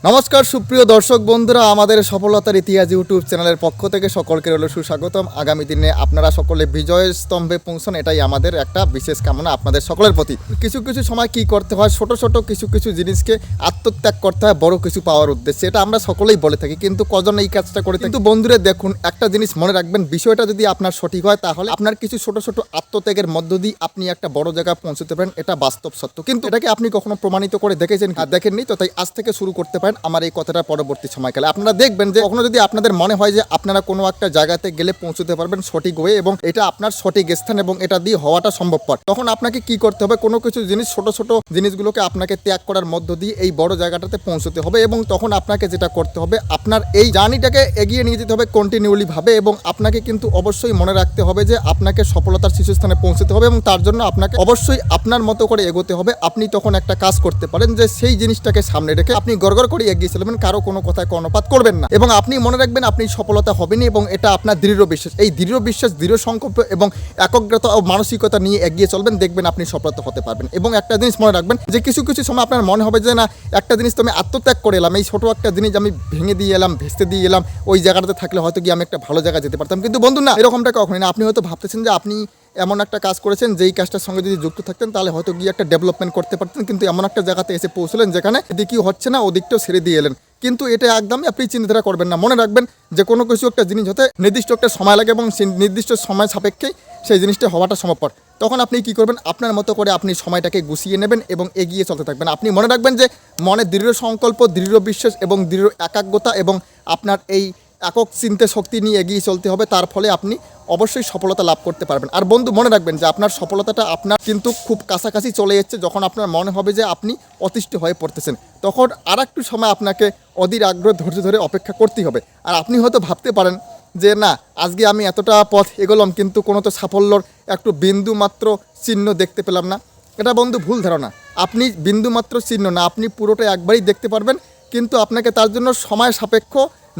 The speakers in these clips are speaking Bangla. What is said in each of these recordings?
নমস্কার সুপ্রিয় দর্শক বন্ধুরা, আমাদের সফলতার ইতিহাস ইউটিউব চ্যানেলের পক্ষ থেকে সকলকে রইল সুস্বাগতম। আগামী দিনে আপনারা সকলে বিজয়ের স্তম্ভে পৌঁছন, এটাই আমাদের একটা বিশেষ কামনা আপনাদের সকলের প্রতি। কিছু কিছু সময় কি করতে হয়, ছোট ছোট কিছু জিনিসকে আত্মত্যাগ করতে হয় বড় কিছু পাওয়ার উদ্দেশ্যে, এটা আমরা সকলেই বলে থাকি, কিন্তু কজন এই কাজটা করে। কিন্তু বন্ধুরা দেখুন, একটা জিনিস মনে রাখবেন, বিষয়টা যদি আপনার সঠিক হয় তাহলে আপনার কিছু ছোট ছোট আত্মত্যাগের মধ্য দিয়ে আপনি একটা বড় জায়গায় পৌঁছতে পারেন, এটা বাস্তব সত্য। কিন্তু এটাকে আপনি কখনো প্রমাণিত করে দেখেছেন? দেখেননি তো, তাই আজ থেকে শুরু করতে পারেন আমার এই কথাটা পরবর্তী সময়কালে। আপনারা দেখবেন যে কখনো যদি আপনাদের মনে হয় যে আপনারা কোনো একটা জায়গাতে গেলে পৌঁছতে পারবেন সঠিক ওয়ে এবং এটা আপনার সঠিক স্থান এবং এটা দিয়ে হওয়াটা সম্ভবপর, তখন আপনাকে কি করতে হবে, কোনো কিছু জিনিস ছোট ছোট জিনিসগুলোকে আপনাকে ত্যাগ করার মধ্য দিয়ে এই বড় জায়গাটাতে পৌঁছতে হবে। এবং তখন আপনাকে যেটা করতে হবে, আপনার এই জার্নিটাকে এগিয়ে নিয়ে যেতে হবে কন্টিনিউলি ভাবে, এবং আপনাকে কিন্তু অবশ্যই মনে রাখতে হবে যে আপনাকে সফলতার শীর্ষস্থানে পৌঁছতে হবে এবং তার জন্য আপনাকে অবশ্যই আপনার মতো করে এগোতে হবে। আপনি তখন একটা কাজ করতে পারেন যে সেই জিনিসটাকে সামনে রেখে আপনি গড়গড় করে এগিয়ে চলবেন, কারো কোনো কথায় কর্ণপাত করবেন না। এবং আপনি মনে রাখবেন আপনি সফলতা হবেনই, এবং এটা আপনার দৃঢ় বিশ্বাস। এই দৃঢ় বিশ্বাস, দৃঢ় সংকল্প এবং একাগ্রতা ও মানসিকতা নিয়ে এগিয়ে চলবেন, দেখবেন আপনি সফলতা হতে পারবেন। এবং একটা জিনিস মনে রাখবেন যে কিছু সময় আপনার মনে হবে যে না, একটা জিনিস তো আমি আত্মত্যাগ করে এলাম, এই ছোট একটা জিনিস আমি ভেঙে দিয়ে এলাম, ভেস্তে দিয়ে এলাম, ওই জায়গাটাতে থাকলে হয়তো গিয়ে আমি একটা ভালো জায়গায় যেতে পারতাম। কিন্তু বন্ধু না, এরকমটা কখনোই না। আপনি হয়তো ভাবতেছেন যে আপনি এমন একটা কাজ করেছেন যেই কাজটার সঙ্গে যদি যুক্ত থাকতেন তাহলে হয়তো গিয়ে একটা ডেভেলপমেন্ট করতে পারতেন, কিন্তু এমন একটা জায়গাতে এসে পৌঁছলেন যেখানে এদিকেও হচ্ছে না ওদিকটাও ছেড়ে দিয়ে এলেন। কিন্তু এটা একদমই আপনি চিন্তাধারা করবেন না। মনে রাখবেন যে কোনো কিছু একটা জিনিস হতে নির্দিষ্ট একটা সময় লাগে এবং সেই নির্দিষ্ট সময় সাপেক্ষেই সেই জিনিসটা হওয়াটা সম্ভবপর। তখন আপনি কি করবেন, আপনার মতো করে আপনি সময়টাকে গুছিয়ে নেবেন এবং এগিয়ে চলতে থাকবেন। আপনি মনে রাখবেন যে মনে দৃঢ় সংকল্প, দৃঢ় বিশ্বাস এবং দৃঢ় একাগ্রতা এবং আপনার এই একক চিন্তা শক্তি নিয়ে এগিয়ে চলতে হবে, তার ফলে আপনি অবশ্যই সফলতা লাভ করতে পারবেন। আর বন্ধু মনে রাখবেন যে আপনার সফলতাটা আপনার কিন্তু খুব কাছাকাছি চলে যাচ্ছে। যখন আপনার মনে হবে যে আপনি অতিষ্ঠ হয়ে পড়তেছেন, তখন আর একটু সময় আপনাকে অধীর আগ্রহ ধৈর্য ধরে অপেক্ষা করতেই হবে। আর আপনি হয়তো ভাবতে পারেন যে না, আজকে আমি এতটা পথ এগোলাম কিন্তু কোনো তো সাফল্যর একটু বিন্দু মাত্র চিহ্ন দেখতে পেলাম না। এটা বন্ধু ভুল ধারণা। আপনি বিন্দু মাত্র চিহ্ন না, আপনি পুরোটা একবারই দেখতে পারবেন, কিন্তু আপনাকে তার জন্য সময় সাপেক্ষ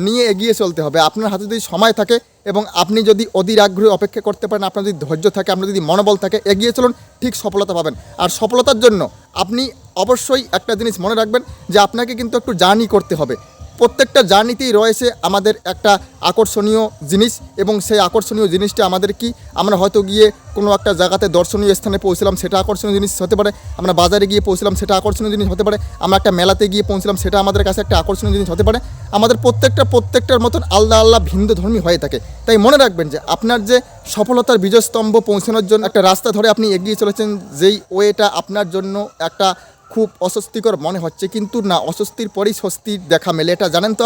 নিয়ে এগিয়ে চলতে হবে। আপনার হাতে যদি সময় থাকে এবং আপনি যদি অধীর আগ্রহে অপেক্ষা করতে পারেন, আপনার যদি ধৈর্য থাকে, আপনার যদি মনোবল থাকে, এগিয়ে চলুন, ঠিক সফলতা পাবেন। আর সফলতার জন্য আপনি অবশ্যই একটা জিনিস মনে রাখবেন যে আপনাকে কিন্তু একটু জার্নি করতে হবে। প্রত্যেকটা জার্নিতেই রয়েছে আমাদের একটা আকর্ষণীয় জিনিস, এবং সেই আকর্ষণীয় জিনিসটা আমাদের কি, আমরা হয়তো গিয়ে কোনো একটা জায়গাতে দর্শনীয় স্থানে পৌঁছলাম, সেটা আকর্ষণীয় জিনিস হতে পারে। আমরা বাজারে গিয়ে পৌঁছলাম, সেটা আকর্ষণীয় জিনিস হতে পারে। আমরা একটা মেলাতে গিয়ে পৌঁছলাম, সেটা আমাদের কাছে একটা আকর্ষণীয় জিনিস হতে পারে। আমাদের প্রত্যেকটার মতন আলাদা ভিন্ন ধর্মী হয়ে থাকে। তাই মনে রাখবেন যে আপনার যে সফলতার বিজয়স্তম্ভ পৌঁছানোর জন্য একটা রাস্তা ধরে আপনি এগিয়ে চলেছেন, যেই ওয়েটা আপনার জন্য একটা খুব অস্বস্তিকর মনে হচ্ছে, কিন্তু না, অস্বস্তির পরেই স্বস্তির দেখা মেলে, এটা জানেন তো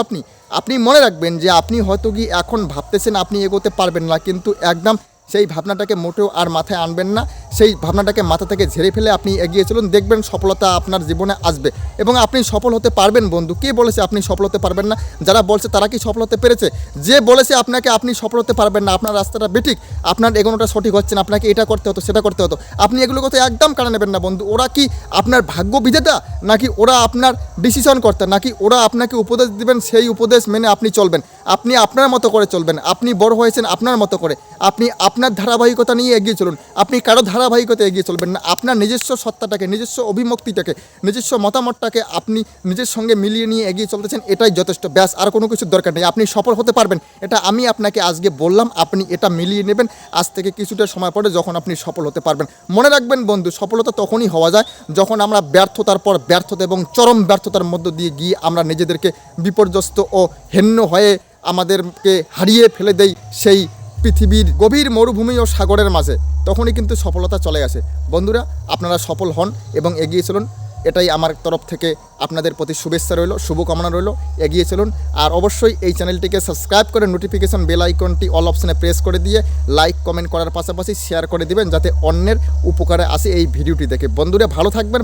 আপনি মনে রাখবেন যে আপনি হয়তো কি এখন ভাবতেছেন আপনি এগোতে পারবেন না, কিন্তু একদম সেই ভাবনাটাকে মোটেও আর মাথায় আনবেন না। সেই ভাবনাটাকে মাথা থেকে ঝেড়ে ফেলে আপনি এগিয়ে চলুন, দেখবেন সফলতা আপনার জীবনে আসবে এবং আপনি সফল হতে পারবেন। বন্ধু, কে বলেছে আপনি সফল হতে পারবেন না? যারা বলছে তারা কি সফল হতে পেরেছে? যে বলেছে আপনাকে আপনি সফল হতে পারবেন না, আপনার রাস্তাটা বেঠিক, আপনার এগোনোটা সঠিক হচ্ছে না, আপনাকে এটা করতে হতো, সেটা করতে হতো, আপনি এগুলো কথা একদম কানে নেবেন না বন্ধু। ওরা কি আপনার ভাগ্য বিধাতা, নাকি ওরা আপনার ডিসিশন কর্তা, নাকি ওরা আপনাকে উপদেশ দিবেন, সেই উপদেশ মেনে আপনি চলবেন? আপনি আপনার মতো করে চলবেন। আপনি বড় হয়েছেন আপনার মতো করে, আপনি আপনার ধারাবাহিকতা নিয়ে এগিয়ে চলুন। আপনি কারো ধারাবাহিকতা এগিয়ে চলবেন না। আপনার নিজস্ব সত্তাটাকে, নিজস্ব অভিমুক্তিটাকে, নিজস্ব মতামতটাকে আপনি নিজের সঙ্গে মিলিয়ে নিয়ে এগিয়ে চলতেছেন, এটাই যথেষ্ট, ব্যাস, আর কোনো কিছুর দরকার নেই। আপনি সফল হতে পারবেন, এটা আমি আপনাকে আজকে বললাম, আপনি এটা মিলিয়ে নেবেন আজ থেকে কিছুটা সময় পরে, যখন আপনি সফল হতে পারবেন। মনে রাখবেন বন্ধু, সফলতা তখনই হওয়া যায় যখন আমরা ব্যর্থতার পর ব্যর্থতা এবং চরম ব্যর্থতার মধ্য দিয়ে গিয়ে আমরা নিজেদেরকে বিপর্যস্ত ও হেন্য হয়ে আমাদেরকে হারিয়ে ফেলে দেই সেই পৃথিবীর গভীর মরুভূমি ও সাগরের মাঝে, তখনই কিন্তু সফলতা চলে আসে। বন্ধুরা, আপনারা সফল হন এবং এগিয়ে চলুন, এটাই আমার তরফ থেকে আপনাদের প্রতি শুভেচ্ছা রইল, শুভকামনা রইল। এগিয়ে চলুন, আর অবশ্যই এই চ্যানেলটিকে সাবস্ক্রাইব করে নোটিফিকেশন বেল আইকনটি অল অপশানে প্রেস করে দিয়ে লাইক কমেন্ট করার পাশাপাশি শেয়ার করে দিবেন, যাতে অন্যের উপকারে আসে এই ভিডিওটি দেখে। বন্ধুরা, ভালো থাকবেন।